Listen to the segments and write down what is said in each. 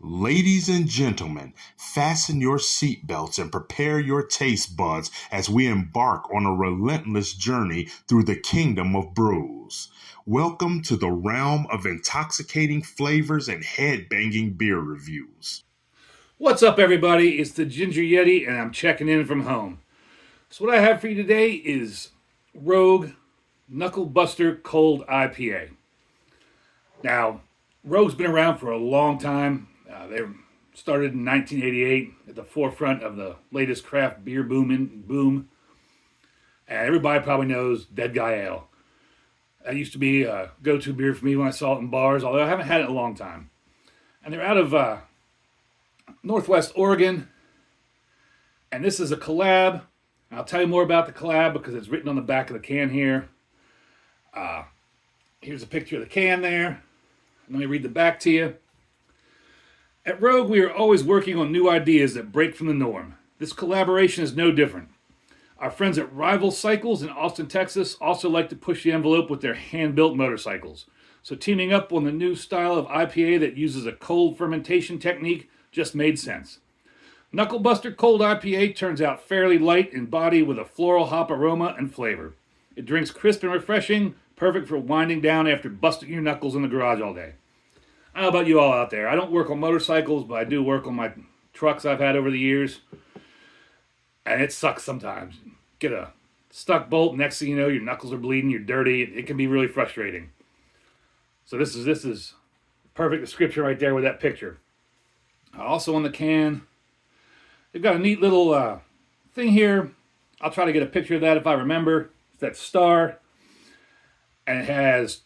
Ladies and gentlemen, fasten your seatbelts and prepare your taste buds as we embark on a relentless journey through the kingdom of brews. Welcome to the realm of intoxicating flavors and head-banging beer reviews. What's up, everybody? It's the Ginger Yeti, and I'm checking in from home. So what I have for you today is Rogue Knuckle Buster Cold IPA. Now, Rogue's been around for a long time. They started in 1988 at the forefront of the latest craft beer boom. And everybody probably knows Dead Guy Ale. That used to be a go-to beer for me when I saw it in bars, although I haven't had it in a long time. And they're out of Northwest Oregon, and this is a collab. I'll tell you more about the collab because it's written on the back of the can here. Here's a picture of the can there. Let me read the back to you. At Rogue, we are always working on new ideas that break from the norm. This collaboration is no different. Our friends at Rival Cycles in Austin, Texas also like to push the envelope with their hand-built motorcycles. So teaming up on the new style of IPA that uses a cold fermentation technique just made sense. Knuckle Buster Cold IPA turns out fairly light in body with a floral hop aroma and flavor. It drinks crisp and refreshing, perfect for winding down after busting your knuckles in the garage all day. I don't know about you all out there. I don't work on motorcycles, but I do work on my trucks I've had over the years. And it sucks sometimes. Get a stuck bolt, next thing you know, your knuckles are bleeding, you're dirty. It can be really frustrating. So this is perfect description right there with that picture. Also on the can, they've got a neat little thing here. I'll try to get a picture of that if I remember. It's that star. And it has,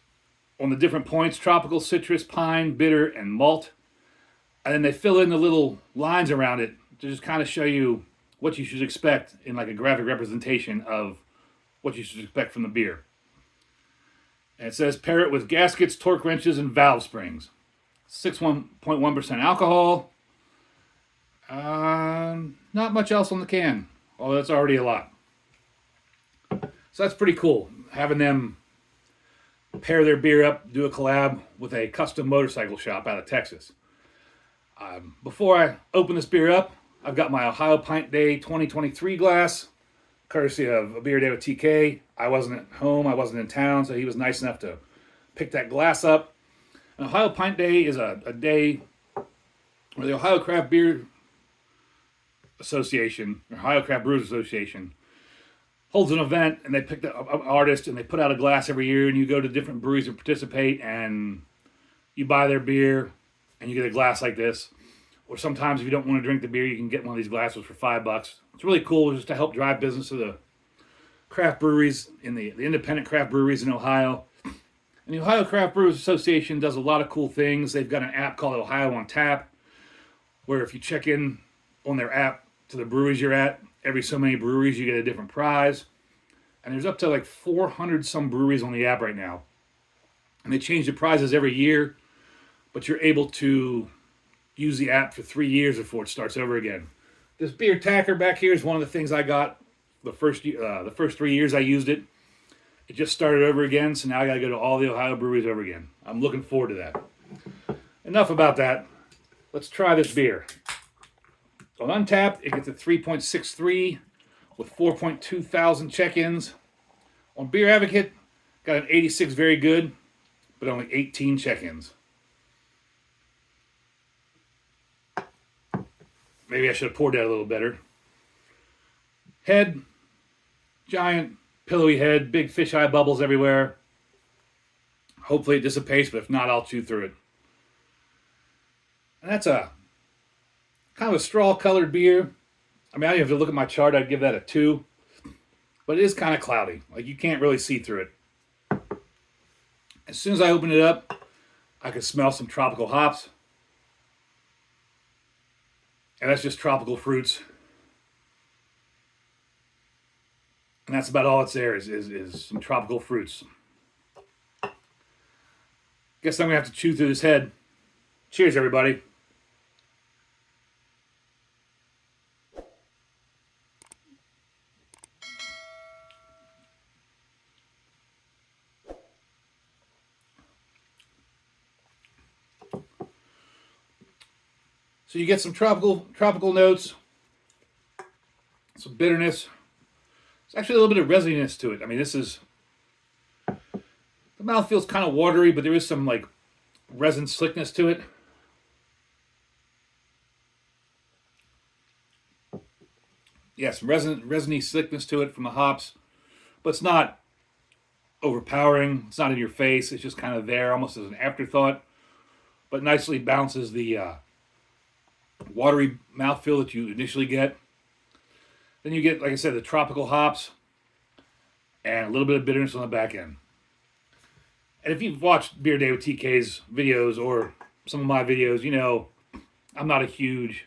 on the different points, tropical, citrus, pine, bitter, and malt. And then they fill in the little lines around it to just kind of show you what you should expect in like a graphic representation of what you should expect from the beer. And it says, pair it with gaskets, torque wrenches, and valve springs. 6.1% alcohol. Not much else on the can, although that's already a lot. So that's pretty cool, having them pair their beer up, do a collab with a custom motorcycle shop out of Texas. Before I open this beer up, I've got my Ohio Pint Day 2023 glass, courtesy of A Beer Day with TK. I wasn't at home, I wasn't in town, so he was nice enough to pick that glass up. And Ohio Pint Day is a day where the Ohio Craft Beer Association, or Ohio Craft Brewers Association, holds an event, and they pick an artist, and they put out a glass every year, and you go to different breweries and participate, and you buy their beer, and you get a glass like this. Or sometimes if you don't want to drink the beer, you can get one of these glasses for $5. It's really cool just to help drive business to the craft breweries, in the independent craft breweries in Ohio. And the Ohio Craft Brewers Association does a lot of cool things. They've got an app called Ohio on Tap, where if you check in on their app to the breweries you're at, every so many breweries you get a different prize. And there's up to like 400 some breweries on the app right now. And they change the prizes every year, but you're able to use the app for 3 years before it starts over again. This beer tacker back here is one of the things I got the first 3 years I used it. It just started over again, so now I got to go to all the Ohio breweries over again. I'm looking forward to that. Enough about that. Let's try this beer. On Untapped, it gets a 3.63 with 4.2 thousand check-ins. On Beer Advocate, got an 86 very good, but only 18 check-ins. Maybe I should have poured that a little better. Head, giant, pillowy head, big fisheye bubbles everywhere. Hopefully it dissipates, but if not, I'll chew through it. And that's a kind of a straw-colored beer. I mean, I have to look at my chart. I'd give that a 2. But it is kind of cloudy. Like, you can't really see through it. As soon as I open it up, I can smell some tropical hops. And that's just tropical fruits. And that's about all that's there is some tropical fruits. Guess I'm going to have to chew through this head. Cheers, everybody. So you get some tropical notes, some bitterness. There's actually a little bit of resininess to it. I mean, the mouth feels kind of watery, but there is some like resin slickness to it. Yeah, some resiny slickness to it from the hops, but it's not overpowering. It's not in your face. It's just kind of there, almost as an afterthought, but nicely balances the watery mouthfeel that you initially get. Then you get, like I said, the tropical hops and a little bit of bitterness on the back end. And if you've watched Beer Day with TK's videos or some of my videos, you know I'm not a huge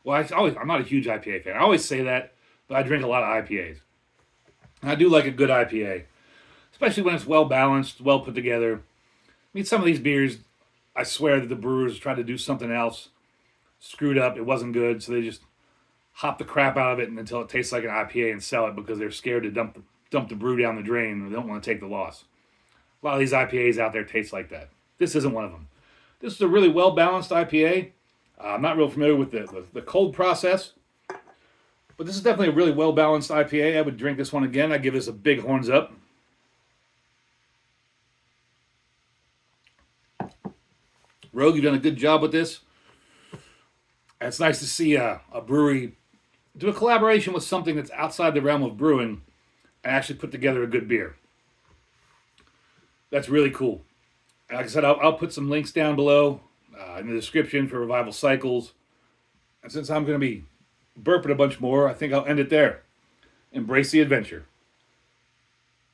IPA fan. I always say that, but I drink a lot of IPAs. And I do like a good IPA, especially when it's well balanced, well put together. I mean, some of these beers, I swear that the brewers tried to do something else, screwed up, it wasn't good, so they just hop the crap out of it until it tastes like an IPA and sell it because they're scared to dump the brew down the drain and they don't want to take the loss. A lot of these IPAs out there taste like that. This isn't one of them. This is a really well balanced IPA. I'm not real familiar with the cold process, but this is definitely a really well balanced IPA. I would drink this one again. I'd give this a big horns up. Rogue, you've done a good job with this. And it's nice to see a brewery do a collaboration with something that's outside the realm of brewing and actually put together a good beer. That's really cool. And like I said, I'll put some links down below in the description for Revival Cycles. And since I'm going to be burping a bunch more, I think I'll end it there. Embrace the adventure.